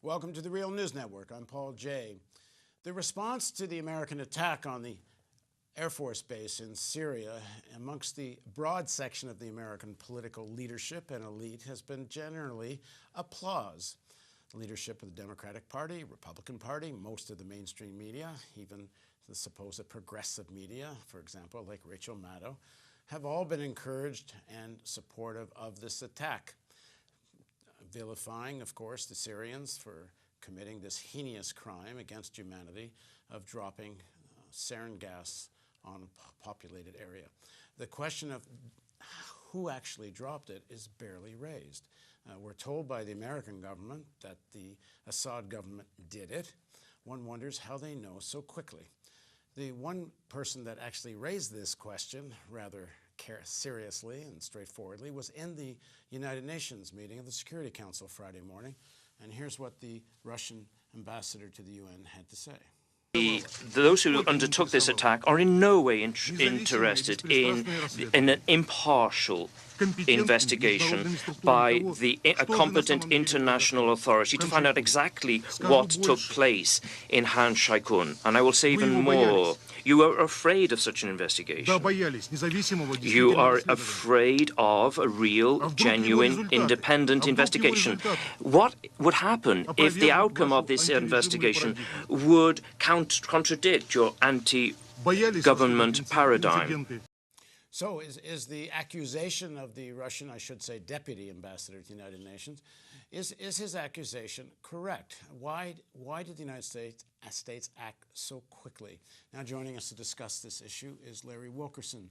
Welcome to the Real News Network. I'm Paul Jay. The response to the American attack on the Air Force base in Syria amongst the broad section of the American political leadership and elite has been generally applause. The leadership of the Democratic Party, Republican Party, most of the mainstream media, even the supposed progressive media, for example, like Rachel Maddow, have all been encouraged and supportive of this attack. Vilifying, of course, the Syrians for committing this heinous crime against humanity of dropping sarin gas on a populated area. The question of who actually dropped it is barely raised. We're told by the American government that the Assad government did it. One wonders how they know so quickly. The one person that actually raised this question rather seriously and straightforwardly was in the United Nations meeting of the Security Council Friday morning. And here's what the Russian ambassador to the UN had to say. Those who undertook this attack are in no way interested in an impartial investigation by a competent international authority to find out exactly what took place in Han Shaikun. And I will say even more. You are afraid of such an investigation. You are afraid of a real, genuine, independent investigation. What would happen if the outcome of this investigation would contradict your anti-government paradigm? So is the accusation of the Russian, I should say, deputy ambassador to the United Nations, is his accusation correct? Why did the United States act so quickly? Now joining us to discuss this issue is Larry Wilkerson.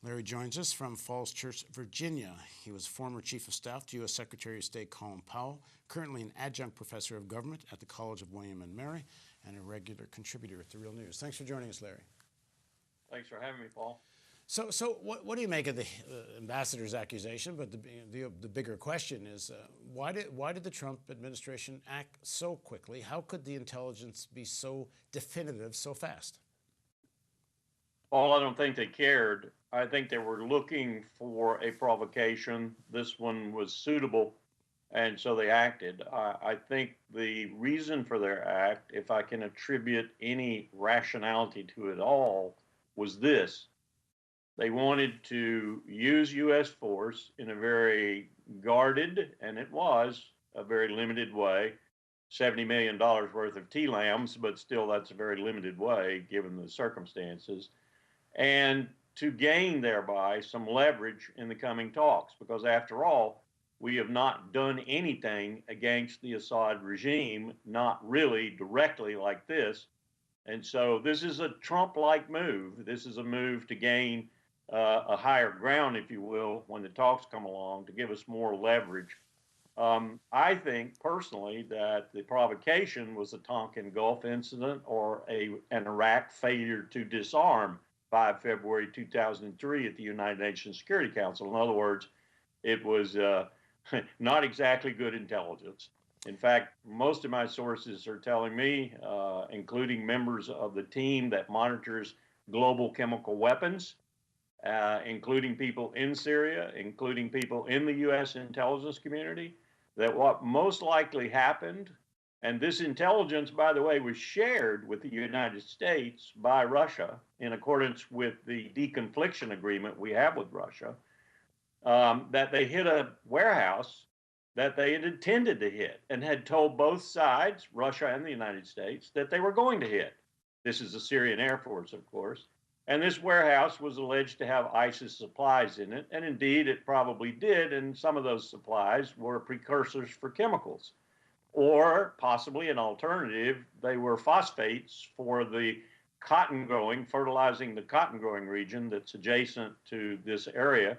Larry joins us from Falls Church, Virginia. He was former Chief of Staff to U.S. Secretary of State Colin Powell, currently an adjunct professor of government at the College of William and Mary, and a regular contributor at The Real News. Thanks for joining us, Larry. Thanks for having me, Paul. So what do you make of the ambassador's accusation? But the bigger question is, why did the Trump administration act so quickly? How could the intelligence be so definitive so fast? Paul, I don't think they cared. I think they were looking for a provocation. This one was suitable, and so they acted. I think the reason for their act, if I can attribute any rationality to it all, was this. They wanted to use U.S. force in a very guarded, and it was a very limited way, $70 million worth of TLAMs, but still that's a very limited way given the circumstances, and to gain thereby some leverage in the coming talks, because after all, we have not done anything against the Assad regime, not really directly like this. And so this is a Trump-like move. This is a move to gain a higher ground, if you will, when the talks come along, to give us more leverage. I think personally that the provocation was a Tonkin Gulf incident or an Iraq failure to disarm 5 February 2003 at the United Nations Security Council. In other words, it was not exactly good intelligence. In fact, most of my sources are telling me, including members of the team that monitors global chemical weapons, including people in Syria, including people in the U.S. intelligence community, that what most likely happened, and this intelligence, by the way, was shared with the United States by Russia in accordance with the deconfliction agreement we have with Russia, that they hit a warehouse that they had intended to hit and had told both sides, Russia and the United States, that they were going to hit. This is the Syrian Air Force, of course. And this warehouse was alleged to have ISIS supplies in it. And indeed, it probably did. And some of those supplies were precursors for chemicals. Or possibly an alternative, they were phosphates for the cotton growing, fertilizing the cotton growing region that's adjacent to this area.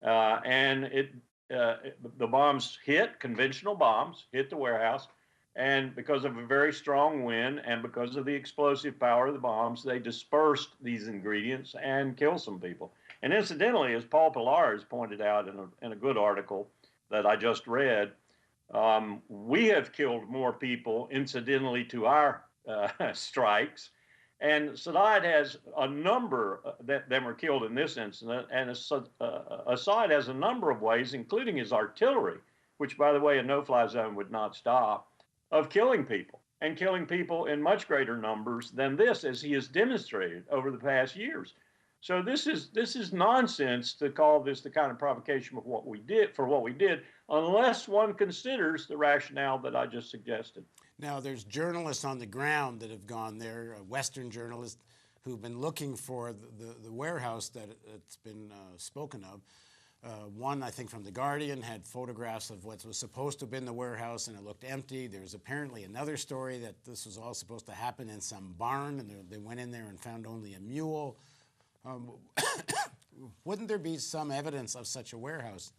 The bombs hit, conventional bombs, hit the warehouse. And because of a very strong wind and because of the explosive power of the bombs, they dispersed these ingredients and killed some people. And incidentally, as Paul Pillar has pointed out in a good article that I just read, we have killed more people incidentally to our strikes. And Assad has a number that were killed in this incident. And Assad has a number of ways, including his artillery, which, by the way, a no-fly zone would not stop. of killing people and killing people in much greater numbers than this, as he has demonstrated over the past years. So this is nonsense to call this the kind of provocation of what we did, unless one considers the rationale that I just suggested. Now, there's journalists on the ground that have gone there, Western journalists who've been looking for the warehouse that it's been spoken of. One, I think, from The Guardian had photographs of what was supposed to have been the warehouse, and it looked empty. There's apparently another story that this was all supposed to happen in some barn, and they went in there and found only a mule. Wouldn't there be some evidence of such a warehouse?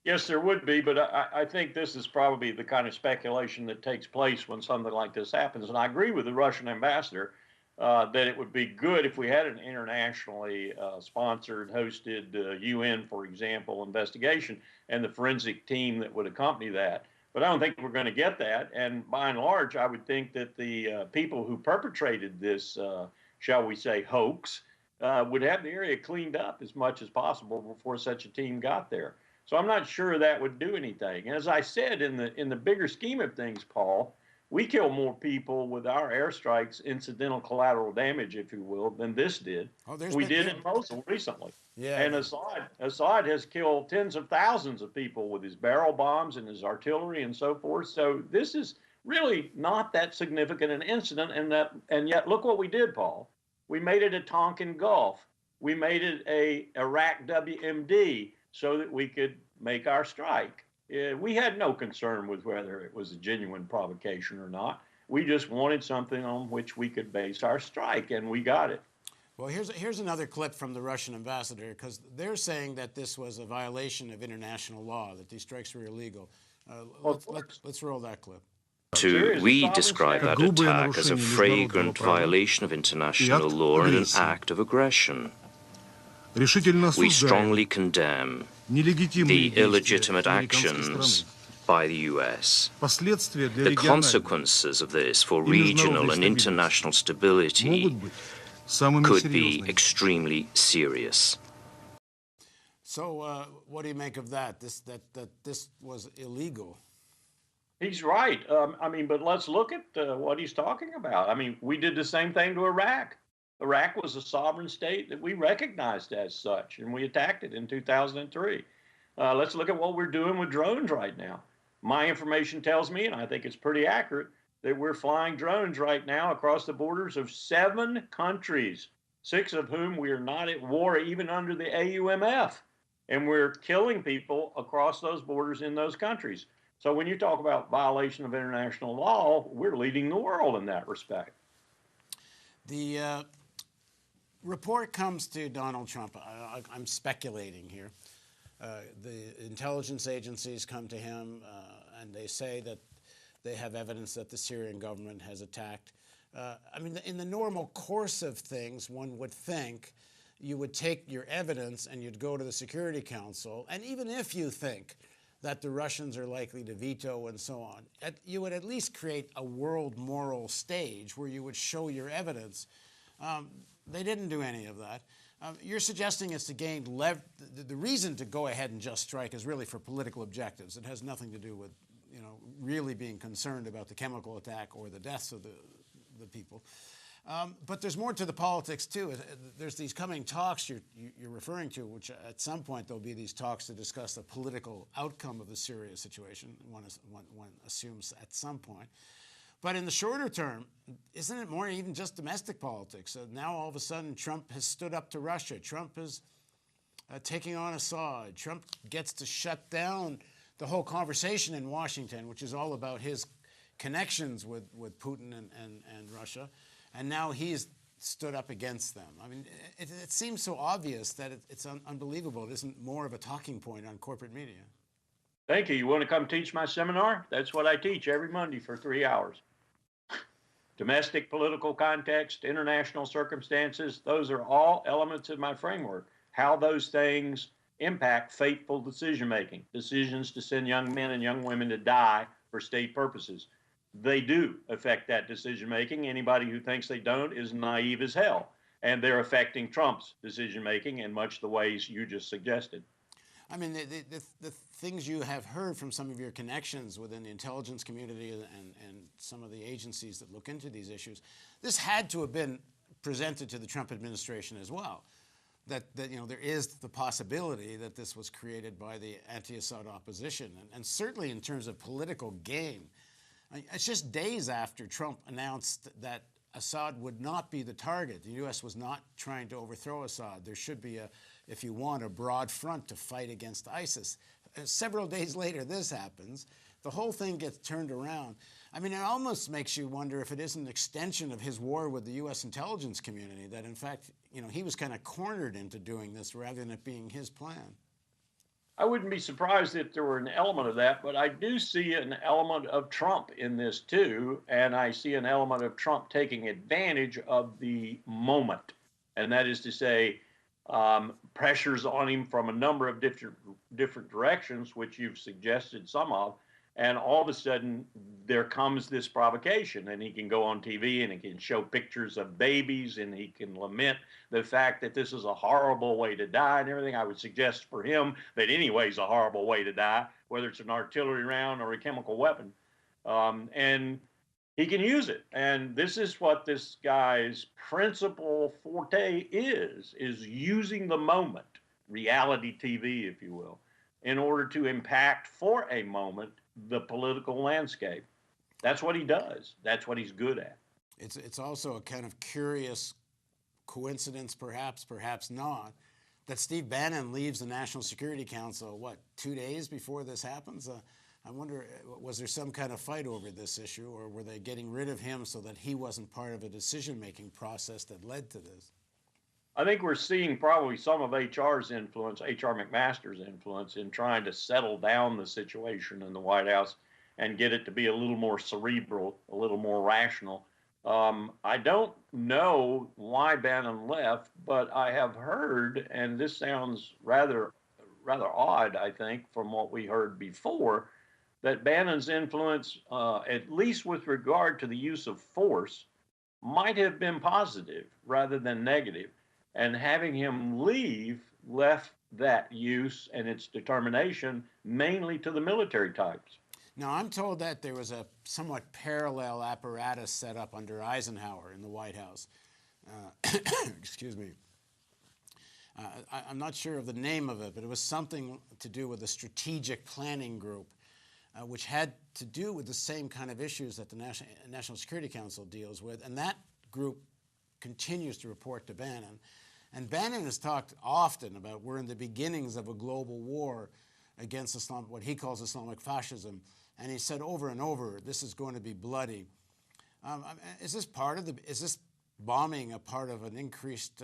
Yes, there would be, but I think this is probably the kind of speculation that takes place when something like this happens. And I agree with the Russian ambassador that it would be good if we had an internationally sponsored, hosted UN, for example, investigation and the forensic team that would accompany that. But I don't think we're going to get that. And by and large, I would think that the people who perpetrated this, shall we say, hoax, would have the area cleaned up as much as possible before such a team got there. So I'm not sure that would do anything. And as I said, in the bigger scheme of things, Paul, we kill more people with our airstrikes, incidental collateral damage, if you will, than this did. We did in Mosul recently. Yeah. And Assad has killed tens of thousands of people with his barrel bombs and his artillery and so forth. So this is really not that significant an incident. And yet, look what we did, Paul. We made it a Tonkin Gulf. We made it a Iraq WMD so that we could make our strike. We had no concern with whether it was a genuine provocation or not. We just wanted something on which we could base our strike, and we got it. Well, here's another clip from the Russian ambassador, because they're saying that this was a violation of international law, that these strikes were illegal. Let's roll that clip. We describe that attack as a flagrant violation of international law and an act of aggression. We strongly condemn the illegitimate actions by the U.S. The consequences of this for regional and international stability could be extremely serious. So what do you make of that? That this was illegal? He's right. But let's look at what he's talking about. We did the same thing to Iraq. Iraq was a sovereign state that we recognized as such, and we attacked it in 2003. Let's look at what we're doing with drones right now. My information tells me, and I think it's pretty accurate, that we're flying drones right now across the borders of 7 countries, 6 of whom we are not at war even under the AUMF, and we're killing people across those borders in those countries. So when you talk about violation of international law, we're leading the world in that respect. The report comes to Donald Trump. I'm speculating here. The intelligence agencies come to him and they say that they have evidence that the Syrian government has attacked. In the normal course of things, one would think you would take your evidence and you'd go to the Security Council, and even if you think that the Russians are likely to veto and so on, you would at least create a world moral stage where you would show your evidence. They didn't do any of that. You're suggesting it's to gain the reason to go ahead and just strike is really for political objectives. It has nothing to do with, really being concerned about the chemical attack or the deaths of the people. But there's more to the politics too. There's these coming talks you're referring to, which at some point there'll be these talks to discuss the political outcome of the Syria situation. One assumes at some point. But in the shorter term, isn't it more even just domestic politics? Now all of a sudden Trump has stood up to Russia. Trump is taking on Assad. Trump gets to shut down the whole conversation in Washington, which is all about his connections with Putin and Russia. And now he's stood up against them. It seems so obvious that it's unbelievable. It isn't more of a talking point on corporate media. Thank you. You want to come teach my seminar? That's what I teach every Monday for 3 hours. Domestic political context, international circumstances, those are all elements of my framework. How those things impact fateful decision-making, decisions to send young men and young women to die for state purposes. They do affect that decision-making. Anybody who thinks they don't is naive as hell. And they're affecting Trump's decision-making in much the ways you just suggested. I mean, the things you have heard from some of your connections within the intelligence community and some of the agencies that look into these issues, this had to have been presented to the Trump administration as well. That there is the possibility that this was created by the anti-Assad opposition, and certainly in terms of political gain. It's just days after Trump announced that Assad would not be the target. The U.S. was not trying to overthrow Assad. There should be, if you want, a broad front to fight against ISIS. Several days later, this happens. The whole thing gets turned around. I mean, it almost makes you wonder if it isn't an extension of his war with the U.S. intelligence community, that in fact, he was kind of cornered into doing this rather than it being his plan. I wouldn't be surprised if there were an element of that, but I do see an element of Trump in this too, and I see an element of Trump taking advantage of the moment, and that is to say, pressures on him from a number of different directions, which you've suggested some of, and all of a sudden there comes this provocation, and he can go on TV and he can show pictures of babies, and he can lament the fact that this is a horrible way to die and everything. I would suggest for him that anyway's a horrible way to die, whether it's an artillery round or a chemical weapon, and he can use it. And this is what this guy's principal forte is using the moment, reality TV, if you will, in order to impact for a moment the political landscape. That's what he does. That's what he's good at. It's also a kind of curious coincidence, perhaps not, that Steve Bannon leaves the National Security Council, 2 days before this happens? I wonder, was there some kind of fight over this issue, or were they getting rid of him so that he wasn't part of a decision-making process that led to this? I think we're seeing probably some of HR's influence, HR McMaster's influence, in trying to settle down the situation in the White House and get it to be a little more cerebral, a little more rational. I don't know why Bannon left, but I have heard, and this sounds rather odd, I think, from what we heard before, that Bannon's influence, at least with regard to the use of force, might have been positive rather than negative. And having him leave left that use and its determination mainly to the military types. Now, I'm told that there was a somewhat parallel apparatus set up under Eisenhower in the White House. Excuse me. I'm not sure of the name of it, but it was something to do with a strategic planning group, which had to do with the same kind of issues that the National Security Council deals with. And that group continues to report to Bannon. And Bannon has talked often about we're in the beginnings of a global war against Islam, what he calls Islamic fascism. And he said over and over, this is going to be bloody. Is this bombing a part of an increased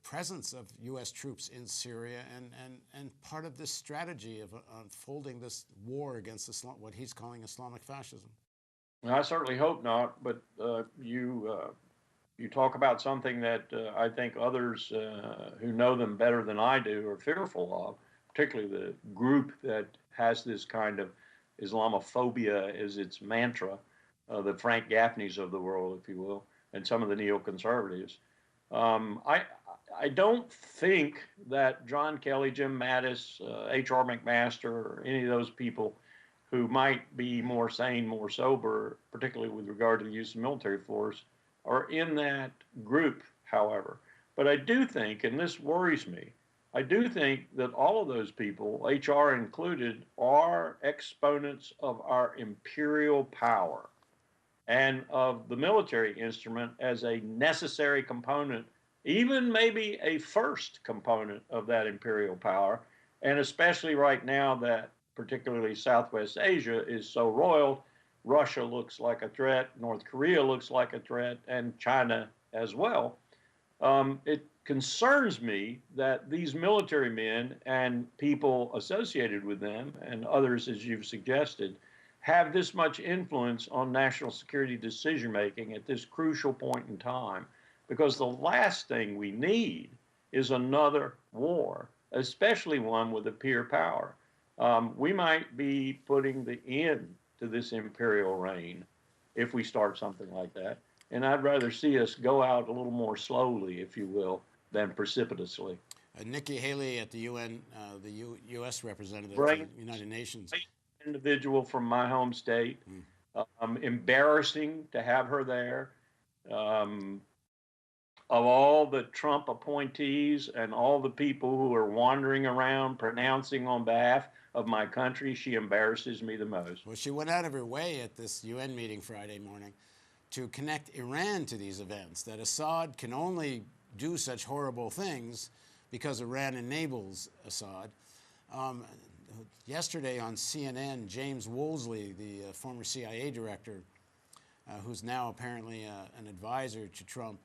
presence of U.S. troops in Syria and part of this strategy of unfolding this war against Islam, what he's calling Islamic fascism? I certainly hope not, but you talk about something that I think others who know them better than I do are fearful of, particularly the group that has this kind of Islamophobia as its mantra, the Frank Gaffneys of the world, if you will, and some of the neoconservatives. I don't think that John Kelly, Jim Mattis, H.R. McMaster, or any of those people who might be more sane, more sober, particularly with regard to the use of military force, are in that group, however. But I do think, and this worries me, I do think that all of those people, HR included, are exponents of our imperial power and of the military instrument as a necessary component, even maybe a first component of that imperial power. And especially right now that particularly Southwest Asia is so roiled, Russia looks like a threat, North Korea looks like a threat, and China as well. It concerns me that these military men and people associated with them, and others, as you've suggested, have this much influence on national security decision-making at this crucial point in time, because the last thing we need is another war, especially one with a peer power. We might be putting the end to this imperial reign if we start something like that. And I'd rather see us go out a little more slowly, if you will, than precipitously. Nikki Haley at the UN, the U.S. representative Right. to the United Nations. Individual from my home state. Embarrassing to have her there. Of all the Trump appointees and all the people who are wandering around pronouncing on behalf of my country, she embarrasses me the most. Well, she went out of her way at this UN meeting Friday morning to connect Iran to these events, that Assad can only do such horrible things because Iran enables Assad. Yesterday on CNN, James Woolsey, the former CIA director, who's now apparently an advisor to Trump,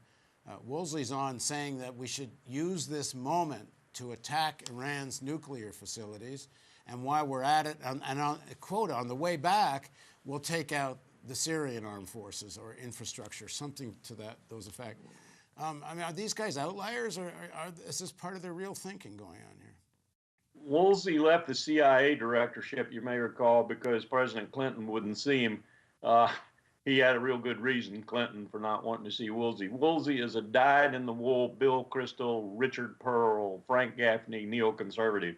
Woolsey's on saying that we should use this moment to attack Iran's nuclear facilities, and while we're at it, and on, quote, on the way back, we'll take out the Syrian armed forces or infrastructure, something to those effect. I mean, are these guys outliers, or is this part of their real thinking going on here? Woolsey left the CIA directorship, you may recall, because President Clinton wouldn't see him. He had a real good reason, Clinton, for not wanting to see Woolsey. Woolsey is a dyed-in-the-wool Bill Kristol, Richard Pearl, Frank Gaffney neoconservative.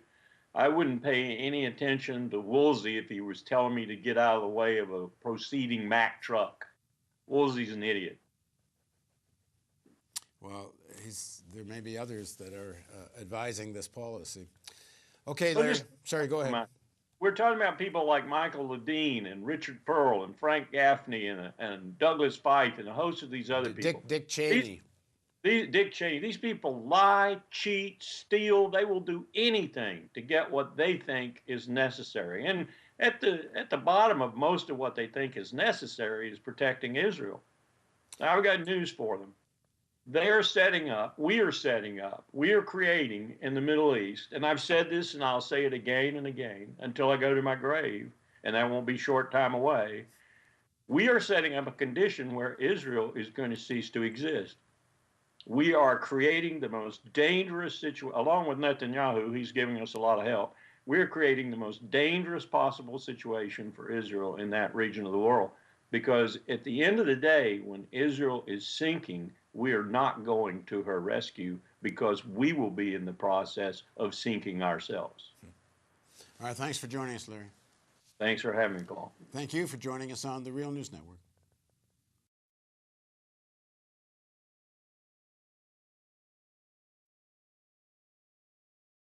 I wouldn't pay any attention to Woolsey if he was telling me to get out of the way of a proceeding Mack truck. Woolsey's an idiot. Well, there may be others that are advising this policy. Okay, Larry. Sorry, go ahead. We're talking about people like Michael Ledeen and Richard Pearl and Frank Gaffney and Douglas Feith and a host of these other people. Dick Cheney. Dick Cheney. These people lie, cheat, steal. They will do anything to get what they think is necessary. And at the bottom of most of what they think is necessary is protecting Israel. Now, I've got news for them. They're setting up, we are creating in the Middle East, and I've said this and I'll say it again and again until I go to my grave, and that won't be short time away. We are setting up a condition where Israel is going to cease to exist. We are creating the most dangerous situation, along with Netanyahu, he's giving us a lot of help. We're creating the most dangerous possible situation for Israel in that region of the world. Because at the end of the day, when Israel is sinking, we are not going to her rescue because we will be in the process of sinking ourselves. All right, thanks for joining us, Larry. Thanks for having me, Paul. Thank you for joining us on the Real News Network.